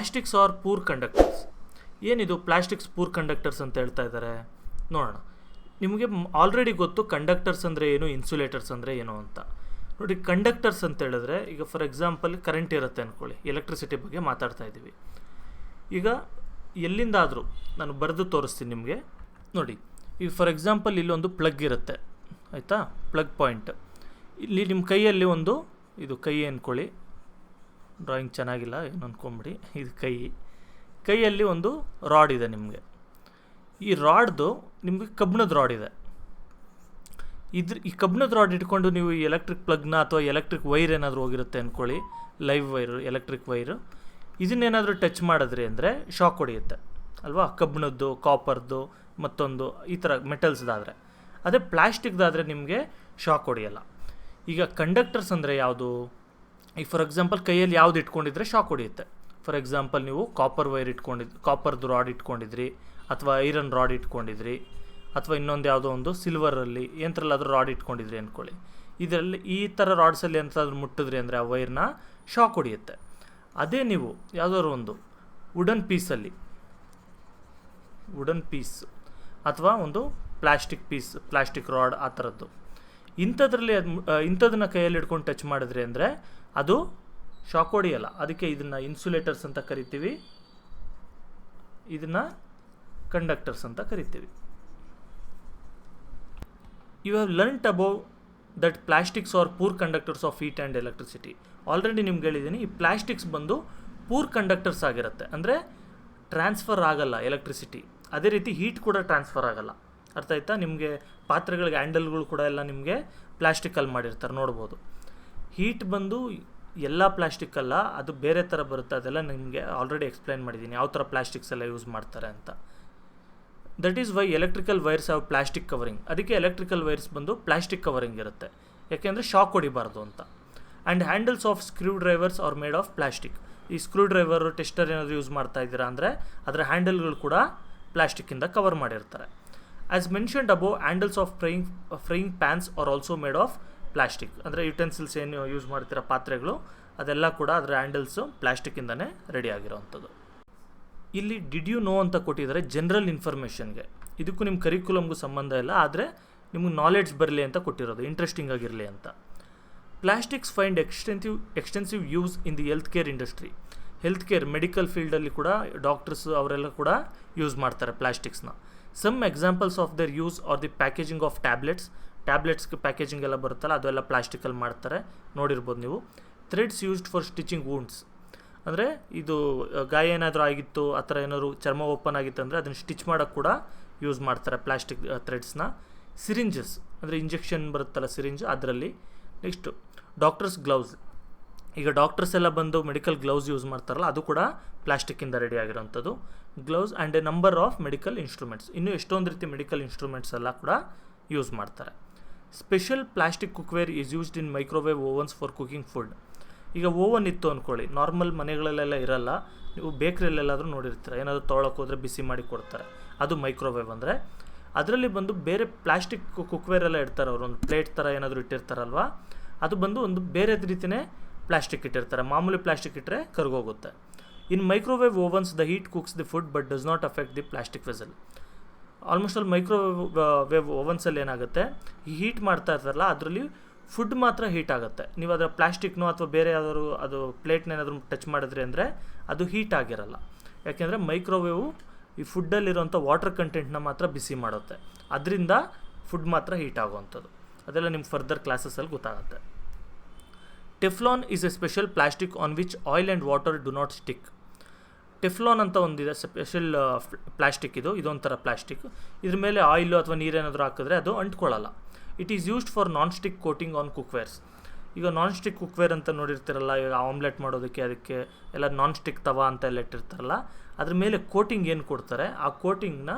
Plastics are poor conductors. ಏನಿದು plastics poor conductors ಅಂತ ಹೇಳ್ತಾ ಇದ್ದಾರೆ ನೋಡೋಣ. ನಿಮಗೆ ಆಲ್ರೆಡಿ ಗೊತ್ತು ಕಂಡಕ್ಟರ್ಸ್ ಅಂದರೆ ಏನು, ಇನ್ಸುಲೇಟರ್ಸ್ ಅಂದರೆ ಏನು ಅಂತ. ನೋಡಿ, ಕಂಡಕ್ಟರ್ಸ್ ಅಂತ ಹೇಳಿದ್ರೆ ಈಗ ಫಾರ್ ಎಕ್ಸಾಂಪಲ್ ಕರೆಂಟ್ ಇರುತ್ತೆ ಅಂದ್ಕೊಳ್ಳಿ, ಎಲೆಕ್ಟ್ರಿಸಿಟಿ ಬಗ್ಗೆ ಮಾತಾಡ್ತಾ ಇದ್ದೀವಿ. ಈಗ ಎಲ್ಲಿಂದಾದರೂ ನಾನು ಬರೆದು ತೋರಿಸ್ತೀನಿ ನಿಮಗೆ. ನೋಡಿ, ಈಗ ಫಾರ್ ಎಕ್ಸಾಂಪಲ್ ಇಲ್ಲೊಂದು ಪ್ಲಗ್ ಇರುತ್ತೆ, ಆಯಿತಾ, ಪ್ಲಗ್ ಪಾಯಿಂಟ್. ಇಲ್ಲಿ ನಿಮ್ಮ ಕೈಯಲ್ಲಿ ಒಂದು, ಇದು ಕೈ ಅಂದ್ಕೊಳ್ಳಿ, ಡ್ರಾಯಿಂಗ್ ಚೆನ್ನಾಗಿಲ್ಲ ಏನು ಅಂದ್ಕೊಂಬಿಡಿ, ಇದು ಕೈಯಲ್ಲಿ ಒಂದು ರಾಡ್ ಇದೆ ನಿಮಗೆ. ಈ ರಾಡ್ದು ನಿಮಗೆ ಕಬ್ಬಿಣದ ರಾಡ್ ಇದೆ. ಈ ಕಬ್ಬಿಣದ ರಾಡ್ ಇಟ್ಕೊಂಡು ನೀವು ಈ ಎಲೆಕ್ಟ್ರಿಕ್ ಪ್ಲಗ್ನ ಅಥವಾ ಎಲೆಕ್ಟ್ರಿಕ್ ವೈರ್ ಏನಾದರೂ ಹೋಗಿರುತ್ತೆ ಅಂದ್ಕೊಳ್ಳಿ, ಲೈವ್ ವೈರು, ಎಲೆಕ್ಟ್ರಿಕ್ ವೈರು, ಇದನ್ನೇನಾದರೂ ಟಚ್ ಮಾಡಿದ್ರಿ ಅಂದರೆ ಶಾಕ್ ಹೊಡೆಯುತ್ತೆ ಅಲ್ವಾ. ಕಬ್ಬಿಣದ್ದು, ಕಾಪರ್ದು, ಮತ್ತೊಂದು ಈ ಥರ ಮೆಟಲ್ಸ್ದಾದರೆ. ಅದೇ ಪ್ಲಾಸ್ಟಿಕ್ದಾದರೆ ನಿಮಗೆ ಶಾಕ್ ಹೊಡೆಯಲ್ಲ. ಈಗ ಕಂಡಕ್ಟರ್ಸ್ ಅಂದರೆ ಯಾವುದು? ಈಗ ಫಾರ್ ಎಕ್ಸಾಂಪಲ್ ಕೈಯಲ್ಲಿ ಯಾವುದು ಇಟ್ಕೊಂಡಿದ್ರೆ ಶಾಕ್ ಹೊಡೆಯುತ್ತೆ. ಫಾರ್ ಎಕ್ಸಾಂಪಲ್ ನೀವು ಕಾಪರ್ ವೈರ್ ಕಾಪರ್ದು ರಾಡ್ ಇಟ್ಕೊಂಡಿದ್ರಿ, ಅಥವಾ ಐರನ್ ರಾಡ್ ಇಟ್ಕೊಂಡಿದ್ರಿ, ಅಥವಾ ಇನ್ನೊಂದು ಯಾವುದೋ ಒಂದು ಸಿಲ್ವರಲ್ಲಿ ಎಂಥರಲ್ಲಾದರೂ ರಾಡ್ ಇಟ್ಕೊಂಡಿದ್ರಿ ಅಂದ್ಕೊಳ್ಳಿ. ಇದರಲ್ಲಿ ಈ ಥರ ರಾಡ್ಸಲ್ಲಿ ಎಂಥಾದ್ರೂ ಮುಟ್ಟಿದ್ರಿ ಅಂದರೆ ಆ ವೈರ್ನ ಶಾಕ್ ಹೊಡೆಯುತ್ತೆ. ಅದೇ ನೀವು ಯಾವುದಾದ್ರು ಒಂದು ವುಡನ್ ಪೀಸ್ ಅಥವಾ ಒಂದು ಪ್ಲಾಸ್ಟಿಕ್ ರಾಡ್ ಆ ಥರದ್ದು, ಇಂಥದನ್ನು ಕೈಯಲ್ಲಿ ಇಟ್ಕೊಂಡು ಟಚ್ ಮಾಡಿದ್ರಿ ಅಂದರೆ ಅದು ಶಾಕ್ ಹೊಡೆಯಲ್ಲ. ಅದಕ್ಕೆ ಇದನ್ನು ಇನ್ಸುಲೇಟರ್ಸ್ ಅಂತ ಕರಿತೀವಿ, ಇದನ್ನು ಕಂಡಕ್ಟರ್ಸ್ ಅಂತ ಕರಿತೀವಿ. You have learned above that plastics are poor conductors of heat and electricity. Already ನಿಮ್ಗೆ ಹೇಳಿದ್ದೀನಿ, ಈ ಪ್ಲಾಸ್ಟಿಕ್ಸ್ ಬಂದು ಪೂರ್ ಕಂಡಕ್ಟರ್ಸ್ ಆಗಿರುತ್ತೆ, ಅಂದರೆ ಟ್ರಾನ್ಸ್ಫರ್ ಆಗಲ್ಲ ಎಲೆಕ್ಟ್ರಿಸಿಟಿ. ಅದೇ ರೀತಿ ಹೀಟ್ ಕೂಡ ಟ್ರಾನ್ಸ್ಫರ್ ಆಗಲ್ಲ. ಅರ್ಥ ಆಯ್ತಾ? ನಿಮಗೆ ಪಾತ್ರೆಗಳಿಗೆ ಹ್ಯಾಂಡಲ್ಗಳು ಕೂಡ ಎಲ್ಲ ನಿಮಗೆ ಪ್ಲಾಸ್ಟಿಕಲ್ಲಿ ಮಾಡಿರ್ತಾರೆ, ನೋಡ್ಬೋದು. ಹೀಟ್ ಬಂದು ಎಲ್ಲ ಪ್ಲಾಸ್ಟಿಕ್ ಅಲ್ಲ, ಅದು ಬೇರೆ ಥರ ಬರುತ್ತೆ. ಅದೆಲ್ಲ ನಿಮಗೆ ಆಲ್ರೆಡಿ ಎಕ್ಸ್ಪ್ಲೈನ್ ಮಾಡಿದ್ದೀನಿ, ಯಾವ ಥರ ಪ್ಲಾಸ್ಟಿಕ್ಸ್ ಎಲ್ಲ ಯೂಸ್ ಮಾಡ್ತಾರೆ ಅಂತ. That is why electrical wires have plastic covering. ಅದಕ್ಕೆ ಎಲೆಕ್ಟ್ರಿಕಲ್ ವೈರ್ಸ್ ಬಂದು ಪ್ಲಾಸ್ಟಿಕ್ ಕವರಿಂಗ್ ಇರುತ್ತೆ, ಯಾಕೆಂದರೆ ಶಾಕ್ ಹೊಡಿಬಾರ್ದು ಅಂತ. And handles of screwdrivers are made of plastic. ಈ ಸ್ಕ್ರೂ ಡ್ರೈವರು, ಟೆಸ್ಟರ್ ಏನಾದರೂ ಯೂಸ್ ಮಾಡ್ತಾ ಇದ್ದೀರಾ ಅಂದರೆ ಅದರ ಹ್ಯಾಂಡಲ್ಗಳು ಕೂಡ ಪ್ಲಾಸ್ಟಿಕ್ಕಿಂದ ಕವರ್ ಮಾಡಿರ್ತಾರೆ. As mentioned above, handles of frying pans are also made of plastic. ಅಂದರೆ ಯುಟೆನ್ಸಿಲ್ಸ್ ಏನು ಯೂಸ್ ಮಾಡ್ತಿರೋ ಪಾತ್ರೆಗಳು, ಅದೆಲ್ಲ ಕೂಡ ಅದರ ಹ್ಯಾಂಡಲ್ಸು ಪ್ಲಾಸ್ಟಿಕ್ಕಿಂದನೇ ರೆಡಿ ಆಗಿರೋವಂಥದ್ದು. ಇಲ್ಲಿ ಡಿಡ್ ಯು ನೋ ಅಂತ ಕೊಟ್ಟಿದ್ದಾರೆ ಜನ್ರಲ್ ಇನ್ಫಾರ್ಮೇಷನ್ಗೆ. ಇದಕ್ಕೂ ನಿಮ್ಮ ಕರಿಕ್ಯುಲಮ್ಗೂ ಸಂಬಂಧ ಇಲ್ಲ, ಆದರೆ ನಿಮಗೆ ನಾಲೆಡ್ಜ್ ಬರಲಿ ಅಂತ ಕೊಟ್ಟಿರೋದು, ಇಂಟ್ರೆಸ್ಟಿಂಗ್ ಆಗಿರಲಿ ಅಂತ. Plastics find extensive use in the health care industry. Health care, medical ಫೀಲ್ಡಲ್ಲಿ ಕೂಡ ಡಾಕ್ಟರ್ಸ್ ಅವರೆಲ್ಲ ಕೂಡ ಯೂಸ್ ಮಾಡ್ತಾರೆ ಪ್ಲಾಸ್ಟಿಕ್ಸ್ನ. Some examples of their use are the packaging of ಟ್ಯಾಬ್ಲೆಟ್ಸ್ಗೆ ಪ್ಯಾಕೇಜಿಂಗ್ ಎಲ್ಲ ಬರುತ್ತಲ್ಲ, ಅದೆಲ್ಲ ಪ್ಲಾಸ್ಟಿಕಲ್ಲಿ ಮಾಡ್ತಾರೆ, ನೋಡಿರ್ಬೋದು ನೀವು. Threads used for stitching wounds. ಅಂದರೆ ಇದು ಗಾಯ ಏನಾದರೂ ಆಗಿತ್ತು, ಆ ಥರ ಏನಾದರೂ ಚರ್ಮ ಓಪನ್ ಆಗಿತ್ತು ಅಂದರೆ ಅದನ್ನು ಸ್ಟಿಚ್ ಮಾಡೋಕ್ಕೆ ಕೂಡ ಯೂಸ್ ಮಾಡ್ತಾರೆ ಪ್ಲಾಸ್ಟಿಕ್ ಥ್ರೆಡ್ಸ್ನ. ಸಿರಿಂಜಸ್ ಅಂದರೆ ಇಂಜೆಕ್ಷನ್ ಬರುತ್ತಲ್ಲ ಸಿರಿಂಜ್, ಅದರಲ್ಲಿ. Next doctors gloves. ಈಗ ಡಾಕ್ಟರ್ಸ್ ಎಲ್ಲ ಬಂದು ಮೆಡಿಕಲ್ ಗ್ಲೌಸ್ ಯೂಸ್ ಮಾಡ್ತಾರಲ್ಲ, ಅದು ಕೂಡ ಪ್ಲಾಸ್ಟಿಕ್ಕಿಂದ ರೆಡಿ ಆಗಿರೋಂಥದ್ದು. Gloves and a number of medical instruments. ಇನ್ನೂ ಎಷ್ಟೊಂದು ರೀತಿ ಮೆಡಿಕಲ್ ಇನ್ಸ್ಟ್ರೂಮೆಂಟ್ಸ್ ಎಲ್ಲ ಕೂಡ ಯೂಸ್ ಮಾಡ್ತಾರೆ. Special plastic cookware is used in microwave ovens for cooking food. ಈಗ ಓವನ್ ಇತ್ತು ಅಂದ್ಕೊಳ್ಳಿ, ನಾರ್ಮಲ್ ಮನೆಗಳಲ್ಲೆಲ್ಲ ಇರಲ್ಲ, ನೀವು ಬೇಕ್ರಿಯಲ್ಲೆಲ್ಲಾದರೂ ನೋಡಿರ್ತೀರ, ಏನಾದರೂ ತೊಗೊಳಕ್ಕೆ ಹೋದರೆ ಬಿಸಿ ಮಾಡಿ ಕೊಡ್ತಾರೆ, ಅದು ಮೈಕ್ರೋವೇವ್ ಅಂದರೆ. ಅದರಲ್ಲಿ ಬಂದು ಬೇರೆ ಪ್ಲಾಸ್ಟಿಕ್ ಕುಕ್ವೇರ್ ಎಲ್ಲ ಇಡ್ತಾರೆ, ಅವರು ಒಂದು ಪ್ಲೇಟ್ ಥರ ಏನಾದರೂ ಇಟ್ಟಿರ್ತಾರಲ್ವ, ಅದು ಬಂದು ಒಂದು ಬೇರೆ ರೀತಿಯೇ ಪ್ಲಾಸ್ಟಿಕ್ ಇಟ್ಟಿರ್ತಾರೆ. ಮಾಮೂಲಿ ಪ್ಲಾಸ್ಟಿಕ್ ಇಟ್ಟರೆ ಕರ್ಗೋಗುತ್ತೆ. In microwave ovens the heat cooks the food but does not affect the plastic vessel. Almost ಅಲ್ಲಿ ಮೈಕ್ರೋವೇವ್ ಓವನ್ಸಲ್ಲಿ ಏನಾಗುತ್ತೆ, ಈ ಹೀಟ್ ಮಾಡ್ತಾ ಇರ್ತಾರಲ್ಲ, ಅದರಲ್ಲಿ ಫುಡ್ ಮಾತ್ರ ಹೀಟ್ ಆಗುತ್ತೆ. ನೀವು ಅದರ ಪ್ಲಾಸ್ಟಿಕ್ನೋ ಅಥವಾ ಬೇರೆ ಯಾವ್ದಾದ್ರು ಅದು ಪ್ಲೇಟ್ನ ಏನಾದರೂ ಟಚ್ ಮಾಡಿದ್ರಿ ಅಂದರೆ ಅದು ಹೀಟ್ ಆಗಿರಲ್ಲ. ಯಾಕೆಂದರೆ ಮೈಕ್ರೋವೇವು ಈ ಫುಡ್ಡಲ್ಲಿರೋಂಥ ವಾಟರ್ ಕಂಟೆಂಟ್ನ ಮಾತ್ರ ಬಿಸಿ ಮಾಡುತ್ತೆ, ಅದರಿಂದ ಫುಡ್ ಮಾತ್ರ ಹೀಟ್ ಆಗುವಂಥದ್ದು. ಅದೆಲ್ಲ ನಿಮ್ಗೆ ಫರ್ದರ್ ಕ್ಲಾಸಸ್ಸಲ್ಲಿ ಗೊತ್ತಾಗುತ್ತೆ. Teflon is A special plastic on which oil and water do not stick. Teflon ಅಂತ ಒಂದಿದೆ ಸ್ಪೆಷಲ್ ಪ್ಲಾಸ್ಟಿಕ್, ಇದೊಂಥರ ಪ್ಲಾಸ್ಟಿಕ್. ಇದ್ರ ಮೇಲೆ ಆಯಿಲು ಅಥವಾ ನೀರೇನಾದರೂ ಹಾಕಿದ್ರೆ ಅದು ಅಂಟ್ಕೊಳ್ಳಲ್ಲ. It is used for non stick coating on cookwares. ಈಗ ನಾನ್ ಸ್ಟಿಕ್ ಕುಕ್ವೇರ್ ಅಂತ ನೋಡಿರ್ತಿರಲ್ಲ, ಈಗ ಆಮ್ಲೆಟ್ ಮಾಡೋದಕ್ಕೆ ಅದಕ್ಕೆ ಎಲ್ಲ ನಾನ್ ಸ್ಟಿಕ್ ತವಾ ಅಂತ ಎಲ್ಲ ಇಟ್ಟಿರ್ತಾರಲ್ಲ, ಅದ್ರ ಮೇಲೆ ಕೋಟಿಂಗ್ ಏನು ಕೊಡ್ತಾರೆ, ಆ ಕೋಟಿಂಗ್ನ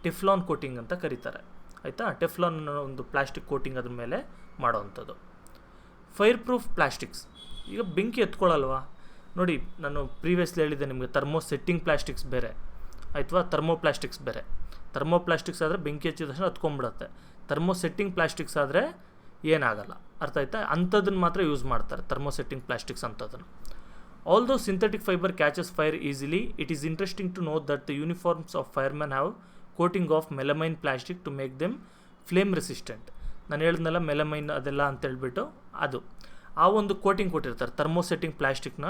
ಟೆಫ್ಲಾನ್ ಕೋಟಿಂಗ್ ಅಂತ ಕರೀತಾರೆ. ಆಯಿತಾ? ಟೆಫ್ಲಾನ್ ಒಂದು ಪ್ಲಾಸ್ಟಿಕ್ ಕೋಟಿಂಗ್ ಅದ್ರ ಮೇಲೆ ಮಾಡೋವಂಥದ್ದು. Fire proof plastics. ಈಗ ಬೆಂಕಿ ಎತ್ಕೊಳ್ಳಲ್ವಾ ನೋಡಿ, ನಾನು ಪ್ರೀವಿಯಸ್ಲಿ ಹೇಳಿದ್ದೆ ನಿಮಗೆ, ಥರ್ಮೋ ಸೆಟ್ಟಿಂಗ್ ಪ್ಲಾಸ್ಟಿಕ್ಸ್ ಬೇರೆ ಆಯ್ತವಾ, ಥರ್ಮೋಪ್ಲಾಸ್ಟಿಕ್ಸ್ ಬೇರೆ. ಥರ್ಮೋಪ್ಲಾಸ್ಟಿಕ್ಸ್ ಆದರೆ ಬೆಂಕಿ ಹಚ್ಚಿದ ತಕ್ಷಣ ಹತ್ಕೊಂಡ್ಬಿಡುತ್ತೆ. ಥರ್ಮೋ ಸೆಟ್ಟಿಂಗ್ ಪ್ಲಾಸ್ಟಿಕ್ಸ್ ಆದರೆ ಏನಾಗಲ್ಲ. ಅರ್ಥ ಆಯ್ತಾ? ಅಂಥದ್ದನ್ನು ಮಾತ್ರ ಯೂಸ್ ಮಾಡ್ತಾರೆ, ಥರ್ಮೋ ಸೆಟ್ಟಿಂಗ್ ಪ್ಲಾಸ್ಟಿಕ್ಸ್ ಅಂಥದ್ದನ್ನು. Although synthetic fiber catches fire easily, it is interesting to note that the uniforms of firemen have coating of melamine plastic to make them flame resistant. ನಾನು ಹೇಳಿದ್ನಲ್ಲ ಮೆಲಮೈನ್ ಅದೆಲ್ಲ ಅಂತೇಳ್ಬಿಟ್ಟು ಅದು ಆ ಒಂದು coating ಕೊಟ್ಟಿರ್ತಾರೆ, thermosetting ಪ್ಲಾಸ್ಟಿಕ್ನ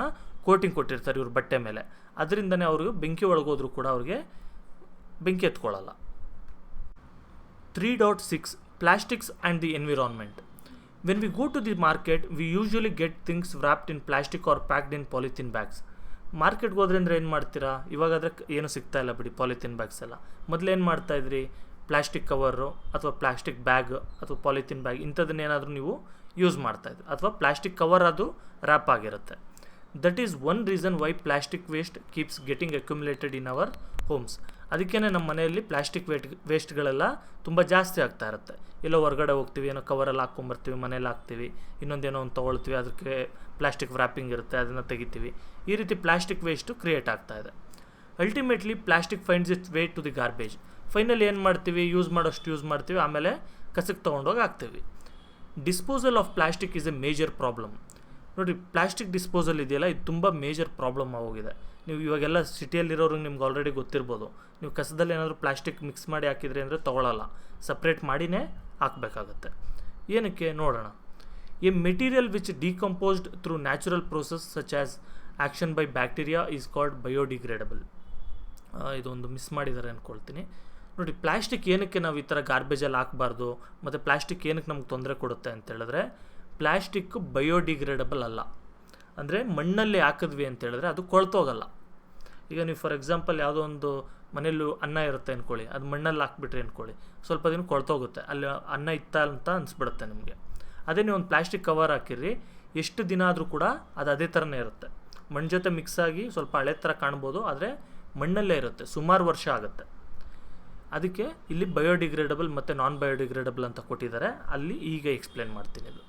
coating ಕೊಟ್ಟಿರ್ತಾರೆ ಇವ್ರ ಬಟ್ಟೆ ಮೇಲೆ. ಅದರಿಂದನೇ ಅವ್ರಿಗೆ ಬೆಂಕಿ ಒಳಗೋದ್ರೂ ಕೂಡ ಅವ್ರಿಗೆ ಬೆಂಕಿ ಎತ್ಕೊಳ್ಳಲ್ಲ. 3.6 Plastics and the environment. When we go to the market, we usually get things wrapped in plastic or packed in polythene bags. ಮಾರ್ಕೆಟ್ಗೆ ಹೋದ್ರೆ ಅಂದರೆ ಏನು ಮಾಡ್ತೀರಾ? ಇವಾಗಾದರೆ ಏನು ಸಿಗ್ತಾ ಇಲ್ಲ ಬಿಡಿ ಪಾಲಿಥೀನ್ ಬ್ಯಾಗ್ಸ್ ಎಲ್ಲ. ಮೊದಲೇನು ಮಾಡ್ತಾಯಿದ್ರಿ? ಪ್ಲಾಸ್ಟಿಕ್ ಕವರು ಅಥವಾ ಪ್ಲಾಸ್ಟಿಕ್ ಬ್ಯಾಗ್ ಅಥವಾ ಪಾಲಿಥೀನ್ ಬ್ಯಾಗ್ ಇಂಥದ್ದನ್ನೇನಾದರೂ ನೀವು ಯೂಸ್ ಮಾಡ್ತಾಯಿದ್ರಿ, ಅಥವಾ ಪ್ಲಾಸ್ಟಿಕ್ ಕವರ್ ಅದು ರ್ಯಾಪ್ ಆಗಿರುತ್ತೆ. That is one reason why plastic waste keeps getting accumulated in our homes. ಅದಕ್ಕೇ ನಮ್ಮ ಮನೆಯಲ್ಲಿ ಪ್ಲಾಸ್ಟಿಕ್ ವೇಸ್ಟ್ಗಳೆಲ್ಲ ತುಂಬ ಜಾಸ್ತಿ ಆಗ್ತಾ ಇರುತ್ತೆ. ಎಲ್ಲೋ ಹೊರಗಡೆ ಹೋಗ್ತೀವಿ, ಏನೋ ಕವರಲ್ಲಿ ಹಾಕ್ಕೊಂಬರ್ತೀವಿ, ಮನೇಲಿ ಹಾಕ್ತೀವಿ, ಇನ್ನೊಂದೇನೋ ಒಂದು ತೊಗೊಳ್ತೀವಿ, ಅದಕ್ಕೆ ಪ್ಲಾಸ್ಟಿಕ್ ವ್ರ್ಯಾಪಿಂಗ್ ಇರುತ್ತೆ, ಅದನ್ನು ತೆಗಿತೀವಿ. ಈ ರೀತಿ ಪ್ಲಾಸ್ಟಿಕ್ ವೇಸ್ಟು ಕ್ರಿಯೇಟ್ ಆಗ್ತಾ ಇದೆ. Ultimately plastic finds its way to the garbage. Finally ಏನು ಮಾಡ್ತೀವಿ? ಯೂಸ್ ಮಾಡ್ತೀವಿ, ಆಮೇಲೆ ಕಸಕ್ಕೆ ತೊಗೊಂಡೋಗಿ ಹಾಕ್ತೀವಿ. Disposal of plastic is a major problem. ನೋಡಿರಿ, ಪ್ಲಾಸ್ಟಿಕ್ ಡಿಸ್ಪೋಸಲ್ ಇದೆಯಲ್ಲ, ಇದು ತುಂಬ ಮೇಜರ್ ಪ್ರಾಬ್ಲಮ್ ಆಗೋಗಿದೆ. ನೀವು ಇವಾಗೆಲ್ಲ ಸಿಟಿಯಲ್ಲಿರೋರಿಗೆ ನಿಮ್ಗೆ ಆಲ್ರೆಡಿ ಗೊತ್ತಿರ್ಬೋದು. ನೀವು ಕಸದಲ್ಲಿ ಏನಾದರೂ ಪ್ಲಾಸ್ಟಿಕ್ ಮಿಕ್ಸ್ ಮಾಡಿ ಹಾಕಿದ್ರಿ ಅಂದರೆ ತೊಗೊಳ್ಳಲ್ಲ, ಸಪ್ರೇಟ್ ಮಾಡಿನೇ ಹಾಕಬೇಕಾಗತ್ತೆ. ಏನಕ್ಕೆ ನೋಡೋಣ. A material which decomposed through natural process such as action by bacteria is called biodegradable. ಇದೊಂದು ಮಿಸ್ ಮಾಡಿದ್ದಾರೆ ಅಂದ್ಕೊಳ್ತೀನಿ. ನೋಡಿ, ಪ್ಲಾಸ್ಟಿಕ್ ಏನಕ್ಕೆ ನಾವು ಈ ಥರ ಗಾರ್ಬೇಜಲ್ಲಿ ಹಾಕಬಾರ್ದು, ಮತ್ತು ಪ್ಲಾಸ್ಟಿಕ್ ಏನಕ್ಕೆ ನಮ್ಗೆ ತೊಂದರೆ ಕೊಡುತ್ತೆ ಅಂತ ಹೇಳಿದ್ರೆ, ಪ್ಲಾಸ್ಟಿಕ್ಕು ಬಯೋಡಿಗ್ರೇಡಬಲ್ ಅಲ್ಲ. ಅಂದರೆ ಮಣ್ಣಲ್ಲಿ ಹಾಕಿದ್ವಿ ಅಂತ ಹೇಳಿದ್ರೆ ಅದು ಕೊಳ್ತೋಗಲ್ಲ. ಈಗ ನೀವು ಫಾರ್ ಎಕ್ಸಾಂಪಲ್ ಯಾವುದೋ ಒಂದು ಮನೇಲಿ ಅನ್ನ ಇರುತ್ತೆ ಅಂದ್ಕೊಳ್ಳಿ, ಅದು ಮಣ್ಣಲ್ಲಿ ಹಾಕ್ಬಿಟ್ರಿ ಅಂದ್ಕೊಳ್ಳಿ, ಸ್ವಲ್ಪ ದಿನ ಕೊಳ್ತೋಗುತ್ತೆ, ಅಲ್ಲಿ ಅನ್ನ ಇತ್ತ ಅಂತ ಅನಿಸ್ಬಿಡುತ್ತೆ ನಿಮಗೆ. ಅದೇ ನೀವು ಒಂದು ಪ್ಲಾಸ್ಟಿಕ್ ಕವರ್ ಹಾಕಿರಿ, ಎಷ್ಟು ದಿನ ಆದರೂ ಕೂಡ ಅದು ಅದೇ ಥರನೇ ಇರುತ್ತೆ. ಮಣ್ಣು ಜೊತೆ ಮಿಕ್ಸ್ ಆಗಿ ಸ್ವಲ್ಪ ಹಳೆ ಥರ ಕಾಣ್ಬೋದು, ಆದರೆ ಮಣ್ಣಲ್ಲೇ ಇರುತ್ತೆ, ಸುಮಾರು ವರ್ಷ ಆಗುತ್ತೆ. ಅದಕ್ಕೆ ಇಲ್ಲಿ ಬಯೋಡಿಗ್ರೇಡಬಲ್ ಮತ್ತು ನಾನ್ ಬಯೋಡಿಗ್ರೇಡಬಲ್ ಅಂತ ಕೊಟ್ಟಿದ್ದಾರೆ. ಅಲ್ಲಿ ಈಗ ಎಕ್ಸ್ಪ್ಲೇನ್ ಮಾಡ್ತೀನಿ. ಇದು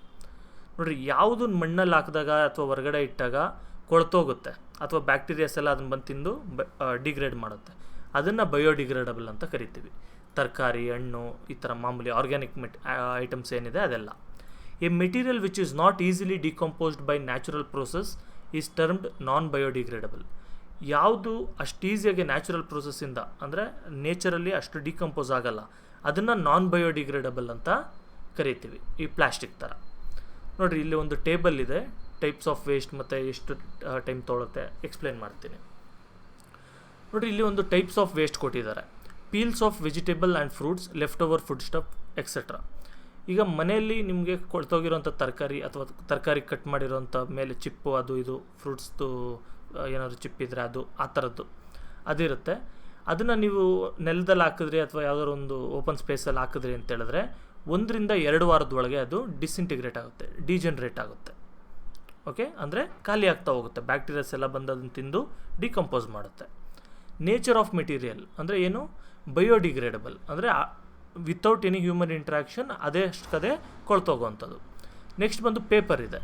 ನೋಡಿರಿ, ಯಾವುದು ಮಣ್ಣಲ್ಲಿ ಹಾಕಿದಾಗ ಅಥವಾ ಹೊರಗಡೆ ಇಟ್ಟಾಗ ಕೊಳ್ತೋಗುತ್ತೆ ಅಥವಾ ಬ್ಯಾಕ್ಟೀರಿಯಾಸ್ ಎಲ್ಲ ಅದನ್ನು ಬಂದು ತಿಂದು ಡಿಗ್ರೇಡ್ ಮಾಡುತ್ತೆ, ಅದನ್ನು ಬಯೋಡಿಗ್ರೇಡಬಲ್ ಅಂತ ಕರಿತೀವಿ. ತರಕಾರಿ, ಹಣ್ಣು, ಈ ಥರ ಮಾಮೂಲಿ ಆರ್ಗ್ಯಾನಿಕ್ ಐಟಮ್ಸ್ ಏನಿದೆ ಅದೆಲ್ಲ. A material which is not easily decomposed by natural process is termed non biodegradable. ಯಾವುದು ಅಷ್ಟು ಈಸಿಯಾಗಿ ನ್ಯಾಚುರಲ್ ಪ್ರೋಸೆಸ್ಸಿಂದ ಅಂದರೆ ನೇಚರಲ್ಲಿ ಅಷ್ಟು ಡಿಕಂಪೋಸ್ ಆಗಲ್ಲ, ಅದನ್ನು ನಾನ್ ಬಯೋಡಿಗ್ರೇಡಬಲ್ ಅಂತ ಕರಿತೀವಿ. ಈ ಪ್ಲಾಸ್ಟಿಕ್ ಥರ ನೋಡಿರಿ, ಇಲ್ಲಿ ಒಂದು ಟೇಬಲ್ ಇದೆ, ಟೈಪ್ಸ್ ಆಫ್ ವೇಸ್ಟ್ ಮತ್ತು ಎಷ್ಟು ಟೈಮ್ ತೊಗೊಳುತ್ತೆ ಎಕ್ಸ್ಪ್ಲೇನ್ ಮಾಡ್ತೀನಿ. ನೋಡಿರಿ, ಇಲ್ಲಿ ಒಂದು ಟೈಪ್ಸ್ ಆಫ್ ವೇಸ್ಟ್ ಕೊಟ್ಟಿದ್ದಾರೆ. Peel's of vegetable and fruits, left over food stuff etcetera. ಈಗ ಮನೆಯಲ್ಲಿ ನಿಮಗೆ ಕೊಳ್ತೋಗಿರೋಂಥ ತರಕಾರಿ ಅಥವಾ ತರಕಾರಿ ಕಟ್ ಮಾಡಿರೋಂಥ ಮೇಲೆ ಚಿಪ್ಪು, ಅದು ಇದು ಫ್ರೂಟ್ಸ್ದು ಏನಾದರೂ ಚಿಪ್ಪಿದ್ರೆ ಅದು ಆ ಥರದ್ದು ಅದಿರುತ್ತೆ. ಅದನ್ನು ನೀವು ನೆಲದಲ್ಲಿ ಹಾಕಿದ್ರಿ ಅಥವಾ ಯಾವುದಾದ್ರು ಒಂದು ಓಪನ್ ಸ್ಪೇಸಲ್ಲಿ ಹಾಕಿದ್ರಿ ಅಂತ ಹೇಳಿದ್ರೆ 1 ರಿಂದ 2 ವಾರದೊಳಗೆ ಅದು ಡಿಸ್ಇಂಟಿಗ್ರೇಟ್ ಆಗುತ್ತೆ, ಡಿಜನ್ರೇಟ್ ಆಗುತ್ತೆ. ಓಕೆ, ಅಂದರೆ ಖಾಲಿ ಆಗ್ತಾ ಹೋಗುತ್ತೆ, ಬ್ಯಾಕ್ಟೀರಿಯಾಸ್ ಎಲ್ಲ ಬಂದು ಅದನ್ನು ತಿಂದು ಡಿಕಂಪೋಸ್ ಮಾಡುತ್ತೆ. ನೇಚರ್ ಆಫ್ ಮೆಟೀರಿಯಲ್ ಅಂದರೆ ಏನು? ಬಯೋಡಿಗ್ರೇಡಬಲ್ ಅಂದರೆ ವಿತೌಟ್ ಎನಿ ಹ್ಯೂಮನ್ ಇಂಟ್ರಾಕ್ಷನ್ ಅದೇ ಅಷ್ಟಕ್ಕದೇ ಕೊಳ್ತೋಗುವಂಥದ್ದು. ನೆಕ್ಸ್ಟ್ ಬಂದು ಪೇಪರ್ ಇದೆ.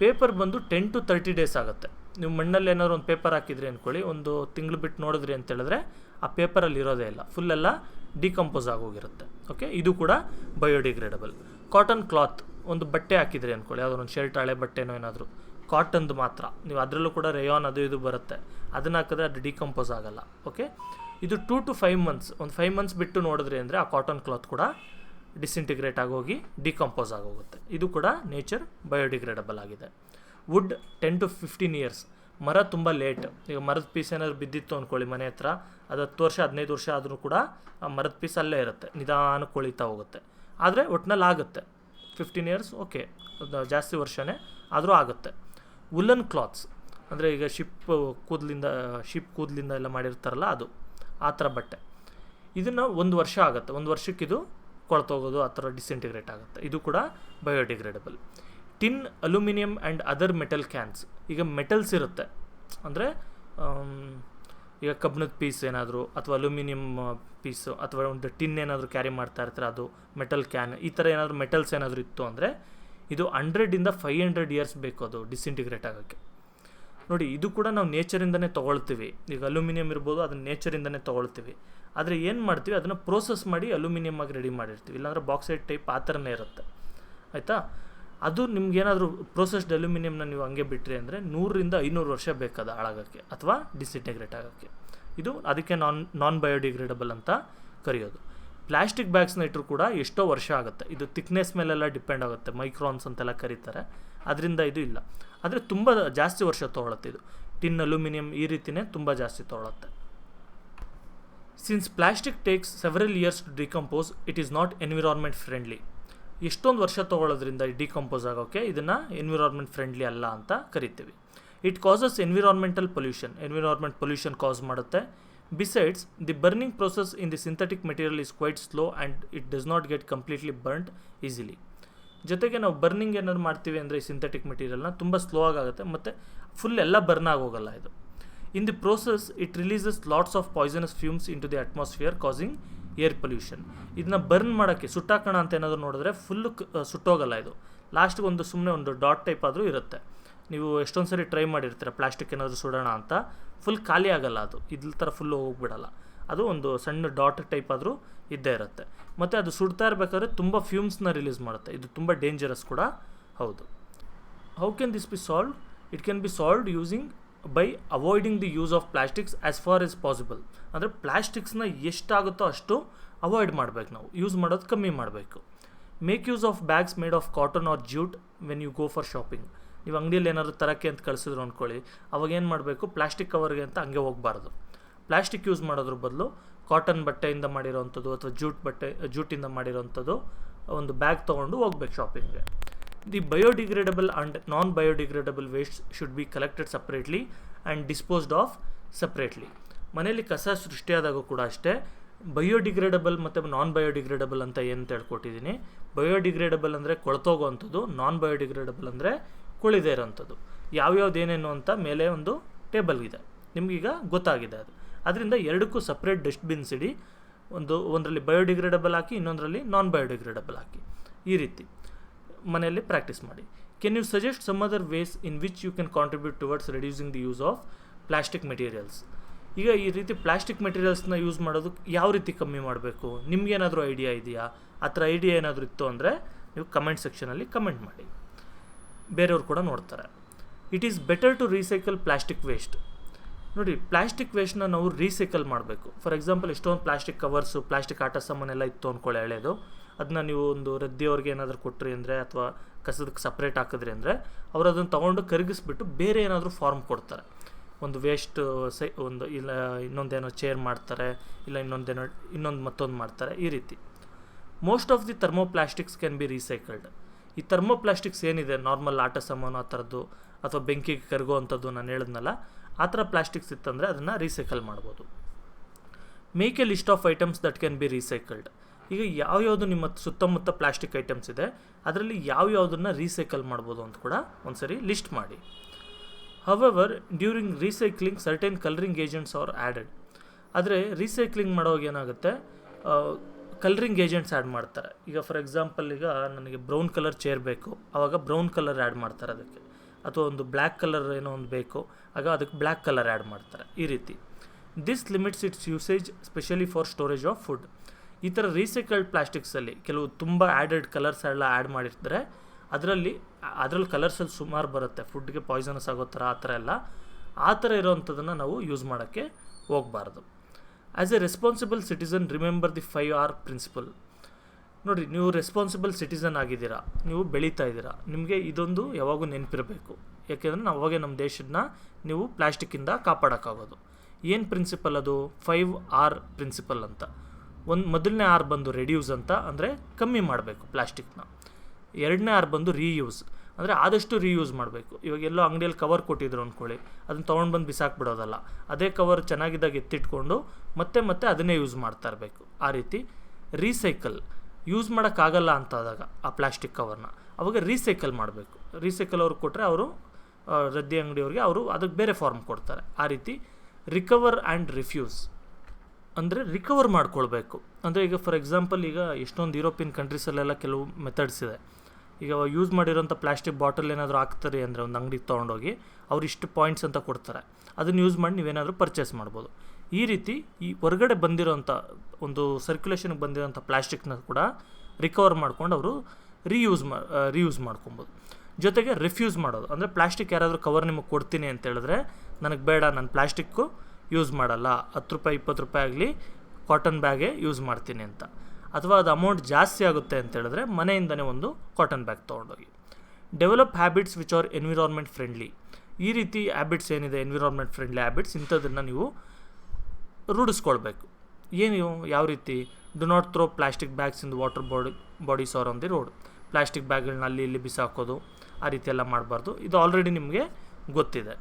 ಪೇಪರ್ ಬಂದು 10 to 30 days ಆಗುತ್ತೆ. ನೀವು ಮಣ್ಣಲ್ಲಿ ಏನಾದ್ರು ಒಂದು ಪೇಪರ್ ಹಾಕಿದ್ರಿ ಅಂದ್ಕೊಳ್ಳಿ, 1 ತಿಂಗಳು ಬಿಟ್ಟು ನೋಡಿದ್ರಿ ಅಂತ ಹೇಳಿದ್ರೆ ಆ ಪೇಪರಲ್ಲಿ ಇರೋದೇ ಇಲ್ಲ, ಫುಲ್ಲೆಲ್ಲ ಡಿಕಂಪೋಸ್ ಆಗೋಗಿರುತ್ತೆ. ಓಕೆ, ಇದು ಕೂಡ ಬಯೋಡಿಗ್ರೇಡಬಲ್. ಕಾಟನ್ ಕ್ಲಾತ್, ಒಂದು ಬಟ್ಟೆ ಹಾಕಿದ್ರಿ ಅಂದ್ಕೊಳ್ಳಿ, ಯಾವುದೋ ಒಂದು ಶರ್ಟ್, ಹಳೆ ಬಟ್ಟೆನೋ ಏನಾದರೂ, ಕಾಟನ್ದು ಮಾತ್ರ, ನೀವು ಅದರಲ್ಲೂ ಕೂಡ ರೇಯಾನ್ ಅದು ಇದು ಬರುತ್ತೆ, ಅದನ್ನು ಹಾಕಿದ್ರೆ ಅದು ಡಿಕಂಪೋಸ್ ಆಗೋಲ್ಲ. ಓಕೆ, ಇದು 2 to 5 months, ಒಂದು 5 months ಬಿಟ್ಟು ನೋಡಿದ್ರಿ ಅಂದರೆ ಆ ಕಾಟನ್ ಕ್ಲಾತ್ ಕೂಡ ಡಿಸ್ಇಂಟಿಗ್ರೇಟ್ ಆಗೋಗಿ ಡಿಕಂಪೋಸ್ ಆಗೋಗುತ್ತೆ. ಇದು ಕೂಡ ನೇಚರ್ ಬಯೋಡಿಗ್ರೇಡಬಲ್ ಆಗಿದೆ. Wood 10 to 15 years. ಮರ ತುಂಬ ಲೇಟ್. ಈಗ ಮರದ ಪೀಸ್ ಏನಾದ್ರು ಬಿದ್ದಿತ್ತು ಅಂದ್ಕೊಳ್ಳಿ ಮನೆ ಹತ್ರ, ಅದು 10 ವರ್ಷ 15 ವರ್ಷ ಆದರೂ ಕೂಡ ಆ ಮರದ ಪೀಸ್ ಅಲ್ಲೇ ಇರುತ್ತೆ, ನಿಧಾನಕ್ಕೆ ಕೊಳಿತಾ ಹೋಗುತ್ತೆ. ಆದರೆ ಒಟ್ಟಿನಲ್ಲಿ ಆಗುತ್ತೆ. 15 years ಓಕೆ, ಜಾಸ್ತಿ ವರ್ಷನೇ ಆದರೂ ಆಗುತ್ತೆ. ವುಲ್ಲನ್ ಕ್ಲಾತ್ಸ್ ಅಂದರೆ ಈಗ ಶಿಪ್ ಕೂದಲಿಂದ ಎಲ್ಲ ಮಾಡಿರ್ತಾರಲ್ಲ, ಅದು ಆ ಥರ ಬಟ್ಟೆ. ಇದನ್ನು 1 ವರ್ಷ ಆಗುತ್ತೆ, 1 ವರ್ಷಕ್ಕಿದು ಕೊಳ್ತೋಗೋದು, ಆ ಥರ ಡಿಸ್ಇಂಟಿಗ್ರೇಟ್ ಆಗುತ್ತೆ. ಇದು ಕೂಡ biodegradable. Tin, aluminium and other metal cans. ಈಗ ಮೆಟಲ್ಸ್ ಇರುತ್ತೆ ಅಂದರೆ ಈಗ ಕಬ್ಬಿಣದ ಪೀಸ್ ಏನಾದರೂ ಅಥವಾ ಅಲ್ಯೂಮಿನಿಯಂ ಪೀಸು ಅಥವಾ ಒಂದು ಟಿನ್ ಏನಾದರೂ ಕ್ಯಾರಿ ಮಾಡ್ತಾ ಇರ್ತಾರೆ, ಅದು ಮೆಟಲ್ ಕ್ಯಾನ್, ಈ ಥರ ಏನಾದರೂ ಮೆಟಲ್ಸ್ ಏನಾದರೂ ಇತ್ತು ಅಂದರೆ ಇದು 100 ರಿಂದ 500 years ಬೇಕು ಅದು ಡಿಸ್ಇಂಟಿಗ್ರೇಟ್ ಆಗೋಕ್ಕೆ. ನೋಡಿ, ಇದು ಕೂಡ ನಾವು ನೇಚರಿಂದನೇ ತೊಗೊಳ್ತೀವಿ. ಈಗ ಅಲ್ಯೂಮಿನಿಯಂ ಇರ್ಬೋದು, ಅದನ್ನು ನೇಚರಿಂದನೇ ತೊಗೊಳ್ತೀವಿ. ಆದರೆ ಏನು ಮಾಡ್ತೀವಿ, ಅದನ್ನು ಪ್ರೋಸೆಸ್ ಮಾಡಿ ಅಲ್ಯೂಮಿನಿಯಮ್ ಆಗಿ ರೆಡಿ ಮಾಡಿರ್ತೀವಿ, ಇಲ್ಲಾಂದರೆ ಬಾಕ್ಸೈಟ್ ಟೈಪ್ ಆ ಥರನೇ ಇರುತ್ತೆ. ಆಯಿತಾ? ಅದು ನಿಮ್ಗೇನಾದರೂ ಪ್ರೋಸೆಸ್ಡ್ ಅಲ್ಯೂಮಿನಿಯಂನ ನೀವು ಹಂಗೆ ಬಿಟ್ರಿ ಅಂದರೆ 100-500 ವರ್ಷ ಬೇಕಾದ ಹಾಳಾಗೋಕ್ಕೆ ಅಥವಾ ಡಿಸಿಂಟಿಗ್ರೇಟ್ ಆಗೋಕ್ಕೆ. ಇದು ಅದಕ್ಕೆ ನಾನ್ ಬಯೋಡಿಗ್ರೇಡಬಲ್ ಅಂತ ಕರೆಯೋದು. ಪ್ಲಾಸ್ಟಿಕ್ ಬ್ಯಾಗ್ಸ್ನ ಇಟ್ಟರು ಕೂಡ ಎಷ್ಟೋ ವರ್ಷ ಆಗುತ್ತೆ. ಇದು ಥಿಕ್ನೆಸ್ ಮೇಲೆಲ್ಲ ಡಿಪೆಂಡ್ ಆಗುತ್ತೆ, ಮೈಕ್ರಾನ್ಸ್ ಅಂತೆಲ್ಲ ಕರೀತಾರೆ. ಅದರಿಂದ ಇದು ಇಲ್ಲ, ಆದರೆ ತುಂಬ ಜಾಸ್ತಿ ವರ್ಷ ತೊಗೊಳುತ್ತೆ. ಇದು ಟಿನ್, ಅಲ್ಯೂಮಿನಿಯಂ ಈ ರೀತಿಯೇ ತುಂಬ ಜಾಸ್ತಿ ತೊಗೊಳುತ್ತೆ. Since plastic takes several years to decompose, it is not environment friendly. ಎಷ್ಟೊಂದು ವರ್ಷ ತೊಗೊಳ್ಳೋದ್ರಿಂದ ಡಿಕಂಪೋಸ್ ಆಗೋಕ್ಕೆ ಇದನ್ನು ಎನ್ವಿರಾನ್ಮೆಂಟ್ ಫ್ರೆಂಡ್ಲಿ ಅಲ್ಲ ಅಂತ ಕರಿತೀವಿ. It causes environmental pollution cause ಮಾಡುತ್ತೆ. Besides, the burning process in the synthetic material is quite slow and it does not get completely burned easily. ಜೊತೆಗೆ ನಾವು ಬರ್ನಿಂಗ್ ಏನಾದ್ರು ಮಾಡ್ತೀವಿ ಅಂದರೆ ಈ ಸಿಂಥೆಟಿಕ್ ಮೆಟೀರಿಯಲ್ನ ತುಂಬ ಸ್ಲೋ ಆಗುತ್ತೆ ಮತ್ತು ಫುಲ್ ಎಲ್ಲ ಬರ್ನ್ ಆಗೋಗಲ್ಲ ಇದು. In the process it releases lots of poisonous fumes into the atmosphere causing air pollution. ಇದನ್ನ ಬರ್ನ್ ಮಾಡೋಕ್ಕೆ, ಸುಟ್ಟಾಕೋಣ ಅಂತ ಏನಾದರೂ ನೋಡಿದ್ರೆ ಫುಲ್ಲು ಸುಟ್ಟೋಗಲ್ಲ ಇದು. ಲಾಸ್ಟ್ಗೆ ಸುಮ್ಮನೆ ಒಂದು ಡಾಟ್ ಟೈಪ್ ಆದರೂ ಇರುತ್ತೆ. ನೀವು ಎಷ್ಟೊಂದು ಸರಿ ಟ್ರೈ ಮಾಡಿರ್ತೀರ ಪ್ಲಾಸ್ಟಿಕ್ ಏನಾದರೂ ಸುಡೋಣ ಅಂತ, ಫುಲ್ ಖಾಲಿ ಆಗಲ್ಲ ಅದು, ಇದ್ರ ಥರ ಫುಲ್ಲು ಹೋಗ್ಬಿಡಲ್ಲ. ಅದು ಒಂದು ಸಣ್ಣ ಡಾಟ್ ಟೈಪ್ ಆದರೂ ಇದ್ದೇ ಇರುತ್ತೆ. ಮತ್ತು ಅದು ಸುಡ್ತಾ ಇರಬೇಕಾದ್ರೆ ತುಂಬ ಫ್ಯೂಮ್ಸ್ನ ರಿಲೀಸ್ ಮಾಡುತ್ತೆ. ಇದು ತುಂಬ ಡೇಂಜರಸ್ ಕೂಡ ಹೌದು. How can this be solve? It can be solved using by avoiding the use of plastics as for as possible. ಅಂದರೆ ಪ್ಲಾಸ್ಟಿಕ್ಸ್ನ ಎಷ್ಟಾಗುತ್ತೋ ಅಷ್ಟು ಅವಾಯ್ಡ್ ಮಾಡಬೇಕು, ನಾವು ಯೂಸ್ ಮಾಡೋದು ಕಮ್ಮಿ ಮಾಡಬೇಕು. Make use of bags made of cotton or jute when you go for shopping. ನೀವು ಅಂಗಡಿಯಲ್ಲಿ ಏನಾದರೂ ತರಕ್ಕೆ ಅಂತ ಕಳಿಸಿದ್ರು ಅಂದ್ಕೊಳ್ಳಿ, ಅವಾಗ ಏನು ಮಾಡಬೇಕು, ಪ್ಲಾಸ್ಟಿಕ್ ಕವರ್ಗೆ ಅಂತ ಹಂಗೆ ಹೋಗಬಾರ್ದು. ಪ್ಲಾಸ್ಟಿಕ್ ಯೂಸ್ ಮಾಡೋದ್ರ ಬದಲು ಕಾಟನ್ ಬಟ್ಟೆಯಿಂದ ಮಾಡಿರೋವಂಥದ್ದು ಅಥವಾ ಜೂಟಿಂದ ಮಾಡಿರೋವಂಥದ್ದು ಒಂದು ಬ್ಯಾಗ್ ತೊಗೊಂಡು ಹೋಗ್ಬೇಕು ಶಾಪಿಂಗ್ಗೆ. The biodegradable and non biodegradable waste should be collected separately and disposed of separately. ಮನೆಯಲ್ಲಿ ಕಸ ಸೃಷ್ಟಿಯಾದಾಗ ಕೂಡ ಅಷ್ಟೇ, ಬಯೋಡಿಗ್ರೇಡಬಲ್ ಮತ್ತು ನಾನ್ ಬಯೋಡಿಗ್ರೇಡಬಲ್ ಅಂತ ಏನು ಹೇಳ್ಕೊಟ್ಟಿದ್ದೀನಿ. ಬಯೋಡಿಗ್ರೇಡಬಲ್ ಅಂದರೆ ಕೊಳ್ತೋಗೋವಂಥದ್ದು, ನಾನ್ ಬಯೋಡಿಗ್ರೇಡಬಲ್ ಅಂದರೆ ಕೊಳಿದೇ ಇರೋವಂಥದ್ದು. ಯಾವ್ಯಾವ್ದು ಏನೇನು ಅಂತ ಮೇಲೆ ಒಂದು ಟೇಬಲ್ ಇದೆ, ನಿಮಗೀಗ ಗೊತ್ತಾಗಿದೆ ಅದು. ಅದರಿಂದ ಎರಡಕ್ಕೂ ಸಪ್ರೇಟ್ ಡಸ್ಟ್ಬಿನ್ಸ್ ಇಡಿ. ಒಂದರಲ್ಲಿ ಬಯೋಡಿಗ್ರೇಡಬಲ್ ಹಾಕಿ, ಇನ್ನೊಂದರಲ್ಲಿ ನಾನ್ ಬಯೋಡಿಗ್ರೇಡಬಲ್ ಹಾಕಿ. ಈ ರೀತಿ ಮನೆಯಲ್ಲಿ ಪ್ರಾಕ್ಟೀಸ್ ಮಾಡಿ. Can you suggest some other ways in which you can contribute towards reducing the use of plastic materials? ಈಗ ಈ ರೀತಿ ಪ್ಲಾಸ್ಟಿಕ್ ಮೆಟೀರಿಯಲ್ಸ್ನ ಯೂಸ್ ಮಾಡೋದು ಯಾವ ರೀತಿ ಕಮ್ಮಿ ಮಾಡಬೇಕು, ನಿಮ್ಗೇನಾದರೂ ಐಡಿಯಾ ಇದೆಯಾ? ಆ ಥರ ಐಡಿಯಾ ಏನಾದರೂ ಇತ್ತು ಅಂದರೆ ನೀವು ಕಮೆಂಟ್ ಸೆಕ್ಷನಲ್ಲಿ ಕಮೆಂಟ್ ಮಾಡಿ, ಬೇರೆಯವ್ರು ಕೂಡ ನೋಡ್ತಾರೆ. It is better to recycle plastic waste. ನೋಡಿ, ಪ್ಲಾಸ್ಟಿಕ್ ವೇಸ್ಟ್ನ ನಾವು ರೀಸೈಕಲ್ ಮಾಡಬೇಕು. ಫಾರ್ ಎಕ್ಸಾಂಪಲ್, ಎಷ್ಟೊಂದು ಪ್ಲಾಸ್ಟಿಕ್ ಕವರ್ಸು, ಪ್ಲಾಸ್ಟಿಕ್ ಆಟ ಸಾಮಾನೆಲ್ಲ ಇತ್ತು ಅಂದ್ಕೊಳ್ಳಿ ಹಳೇದು, ಅದನ್ನ ನೀವು ಒಂದು ರದ್ದಿಯವ್ರಿಗೆ ಏನಾದರೂ ಕೊಟ್ರಿ ಅಂದರೆ ಅಥವಾ ಕಸದಕ್ಕೆ ಸಪ್ರೇಟ್ ಹಾಕಿದ್ರಿ ಅಂದರೆ ಅವ್ರು ಅದನ್ನು ತೊಗೊಂಡು ಕರಗಿಸ್ಬಿಟ್ಟು ಬೇರೆ ಏನಾದರೂ ಫಾರ್ಮ್ ಕೊಡ್ತಾರೆ. ಒಂದು ವೇಸ್ಟ್ ಒಂದು ಇಲ್ಲ ಇನ್ನೊಂದೇನೋ ಚೇರ್ ಮಾಡ್ತಾರೆ, ಇಲ್ಲ ಇನ್ನೊಂದು ಮತ್ತೊಂದು ಮಾಡ್ತಾರೆ. ಈ ರೀತಿ most of the thermoplastics can be recycled. ಈ ಥರ್ಮೋಪ್ಲಾಸ್ಟಿಕ್ಸ್ ಏನಿದೆ, ನಾರ್ಮಲ್ ಆಟ ಸಾಮಾನು ಆ ಥರದ್ದು ಅಥವಾ ಬೆಂಕಿಗೆ ಕರಗೋ ಅಂಥದ್ದು ನಾನು ಹೇಳಿದ್ನಲ್ಲ, ಆ ಥರ ಪ್ಲಾಸ್ಟಿಕ್ಸ್ ಇತ್ತಂದರೆ ಅದನ್ನು ರೀಸೈಕಲ್ ಮಾಡ್ಬೋದು. Make A list of items that can be recycled. ಈಗ ಯಾವ್ಯಾವುದು ನಿಮ್ಮ ಸುತ್ತಮುತ್ತ ಪ್ಲಾಸ್ಟಿಕ್ ಐಟಮ್ಸ್ ಇದೆ, ಅದರಲ್ಲಿ ಯಾವ್ಯಾವುದನ್ನು ರೀಸೈಕಲ್ ಮಾಡ್ಬೋದು ಅಂತ ಕೂಡ ಒಂದ್ಸರಿ ಲಿಸ್ಟ್ ಮಾಡಿ. However, during recycling certain colouring agents R added. ಆದರೆ ರೀಸೈಕ್ಲಿಂಗ್ ಮಾಡೋವಾಗ ಏನಾಗುತ್ತೆ, ಕಲರಿಂಗ್ ಏಜೆಂಟ್ಸ್ ಆ್ಯಡ್ ಮಾಡ್ತಾರೆ. ಈಗ ಫಾರ್ ಎಕ್ಸಾಂಪಲ್, ಈಗ ನನಗೆ ಬ್ರೌನ್ ಕಲರ್ ಚೇರ್ ಬೇಕು, ಆವಾಗ ಬ್ರೌನ್ ಕಲರ್ ಆ್ಯಡ್ ಮಾಡ್ತಾರೆ ಅದಕ್ಕೆ. ಅಥವಾ ಒಂದು ಬ್ಲ್ಯಾಕ್ ಕಲರ್ ಏನೋ ಒಂದು ಬೇಕು, ಆಗ ಅದಕ್ಕೆ ಬ್ಲ್ಯಾಕ್ ಕಲರ್ ಆ್ಯಡ್ ಮಾಡ್ತಾರೆ. ಈ ರೀತಿ this limits it's usage specially for storage of food. ಈ ಥರ ರೀಸೈಕಲ್ಡ್ ಪ್ಲಾಸ್ಟಿಕ್ಸಲ್ಲಿ ಕೆಲವು ತುಂಬ ಆ್ಯಡೆಡ್ ಕಲರ್ಸ್ ಎಲ್ಲ ಆ್ಯಡ್ ಮಾಡಿರ್ತಾರೆ. ಅದರಲ್ಲಿ ಕಲರ್ಸಲ್ಲಿ ಸುಮಾರು ಬರುತ್ತೆ, ಫುಡ್ಗೆ ಪಾಯ್ಸನಸ್ ಆಗೋ ಥರ ಆ ಥರ ಎಲ್ಲ. ಆ ಥರ ಇರೋವಂಥದ್ದನ್ನು ನಾವು ಯೂಸ್ ಮಾಡೋಕ್ಕೆ ಹೋಗಬಾರ್ದು. As a responsible citizen remember the 5R principle. ನೋಡಿ, ನೀವು ರೆಸ್ಪಾನ್ಸಿಬಲ್ ಸಿಟಿಸನ್ ಆಗಿದ್ದೀರಾ, ನೀವು ಬೆಳೀತಾ ಇದ್ದೀರಾ, ನಿಮಗೆ ಇದೊಂದು ಯಾವಾಗೂ ನೆನಪಿರಬೇಕು. ಯಾಕೆಂದರೆ ಅವಾಗೇ ನಮ್ಮ ದೇಶದನ್ನ ನೀವು ಪ್ಲಾಸ್ಟಿಕ್ಕಿಂದ ಕಾಪಾಡೋಕ್ಕಾಗೋದು. ಏನು ಪ್ರಿನ್ಸಿಪಲ್ ಅದು? 5R ಪ್ರಿನ್ಸಿಪಲ್ ಅಂತ. ಮೊದಲನೇ R ಬಂದು ರೆಡ್ಯೂಸ್ ಅಂತ, ಅಂದರೆ ಕಮ್ಮಿ ಮಾಡಬೇಕು ಪ್ಲಾಸ್ಟಿಕ್ನ. ಎರಡನೇ R ಬಂದು ರೀಯೂಸ್, ಅಂದರೆ ಆದಷ್ಟು ರೀಯೂಸ್ ಮಾಡಬೇಕು. ಇವಾಗ ಎಲ್ಲೋ ಅಂಗಡಿಯಲ್ಲಿ ಕವರ್ ಕೊಟ್ಟಿದ್ರು ಅಂದ್ಕೊಳ್ಳಿ, ಅದನ್ನು ತೊಗೊಂಡು ಬಂದು ಬಿಸಾಕ್ಬಿಡೋದಲ್ಲ. ಅದೇ ಕವರ್ ಚೆನ್ನಾಗಿದ್ದಾಗ ಎತ್ತಿಟ್ಕೊಂಡು ಮತ್ತೆ ಅದನ್ನೇ ಯೂಸ್ ಮಾಡ್ತಾ ಇರಬೇಕು. ಆ ರೀತಿ ರೀಸೈಕಲ್, ಯೂಸ್ ಮಾಡೋಕ್ಕಾಗಲ್ಲ ಅಂತಾದಾಗ ಆ ಪ್ಲಾಸ್ಟಿಕ್ ಕವರ್ನ ಅವಾಗ ರೀಸೈಕಲ್ ಮಾಡಬೇಕು. ರೀಸೈಕಲ್ ಅವ್ರಿಗೆ ಕೊಟ್ಟರೆ ಅವರು ರದ್ದಿ ಅಂಗಡಿಯವ್ರಿಗೆ ಅವರು ಅದಕ್ಕೆ ಬೇರೆ ಫಾರ್ಮ್ ಕೊಡ್ತಾರೆ. ಆ ರೀತಿ ರಿಕವರ್ ಆ್ಯಂಡ್ ರಿಫ್ಯೂಸ್, ಅಂದರೆ ರಿಕವರ್ ಮಾಡ್ಕೊಳ್ಬೇಕು. ಅಂದರೆ ಈಗ ಫಾರ್ ಎಕ್ಸಾಂಪಲ್, ಈಗ ಎಷ್ಟೊಂದು ಯುರೋಪಿಯನ್ ಕಂಟ್ರೀಸಲ್ಲೆಲ್ಲ ಕೆಲವು ಮೆಥಡ್ಸ್ ಇದೆ. ಈಗ ಯೂಸ್ ಮಾಡಿರೋಂಥ ಪ್ಲಾಸ್ಟಿಕ್ ಬಾಟಲ್ ಏನಾದರೂ ಹಾಕ್ತಾರೆ ಅಂದರೆ ಒಂದು ಅಂಗಡಿಗೆ ತೊಗೊಂಡೋಗಿ ಅವ್ರು ಇಷ್ಟು ಪಾಯಿಂಟ್ಸ್ ಅಂತ ಕೊಡ್ತಾರೆ, ಅದನ್ನು ಯೂಸ್ ಮಾಡಿ ನೀವೇನಾದರೂ ಪರ್ಚೇಸ್ ಮಾಡ್ಬೋದು. ಈ ರೀತಿ ಈ ಹೊರಗಡೆ ಬಂದಿರೋಂಥ ಒಂದು ಸರ್ಕ್ಯುಲೇಷನ್ಗೆ ಬಂದಿರೋಂಥ ಪ್ಲಾಸ್ಟಿಕ್ನ ಕೂಡ ರಿಕವರ್ ಮಾಡ್ಕೊಂಡು ಅವರು ರೀಯೂಸ್ ಮಾಡ್ಕೊಬೋದು. ಜೊತೆಗೆ ರಿಫ್ಯೂಸ್ ಮಾಡೋದು, ಅಂದರೆ ಪ್ಲಾಸ್ಟಿಕ್ ಯಾರಾದರೂ ಕವರ್ ನಿಮಗೆ ಕೊಡ್ತೀನಿ ಅಂತ ಹೇಳಿದ್ರೆ ನನಗೆ ಬೇಡ, ನಾನು ಪ್ಲಾಸ್ಟಿಕ್ಕು ಯೂಸ್ ಮಾಡಲ್ಲ, 10 ರೂಪಾಯಿ 20 ರೂಪಾಯಿ ಆಗಲಿ ಕಾಟನ್ ಬ್ಯಾಗೇ ಯೂಸ್ ಮಾಡ್ತೀನಿ ಅಂತ. ಅಥವಾ ಅದು ಅಮೌಂಟ್ ಜಾಸ್ತಿ ಆಗುತ್ತೆ ಅಂತ ಹೇಳಿದ್ರೆ ಮನೆಯಿಂದನೇ ಒಂದು ಕಾಟನ್ ಬ್ಯಾಗ್ ತೊಗೊಂಡೋಗಿ. Develop habits which are environment friendly. ಈ ರೀತಿ ಹ್ಯಾಬಿಟ್ಸ್ ಏನಿದೆ ಎನ್ವಿರಾನ್ಮೆಂಟ್ ಫ್ರೆಂಡ್ಲಿ ಹ್ಯಾಬಿಟ್ಸ್, ಇಂಥದ್ದನ್ನು ನೀವು ರೂಢಿಸ್ಕೊಳ್ಬೇಕು. ಏನು ಯಾವ ರೀತಿ? Do not throw plastic bags in the water bodies or on the road. Plastic ಬ್ಯಾಗ್ಗಳನ್ನ ಅಲ್ಲಿ ಇಲ್ಲಿ ಬಿಸಾಕೋದು, ಆ ರೀತಿ ಎಲ್ಲ ಮಾಡಬಾರ್ದು. ಇದು ಆಲ್ರೆಡಿ ನಿಮಗೆ ಗೊತ್ತಿದೆ.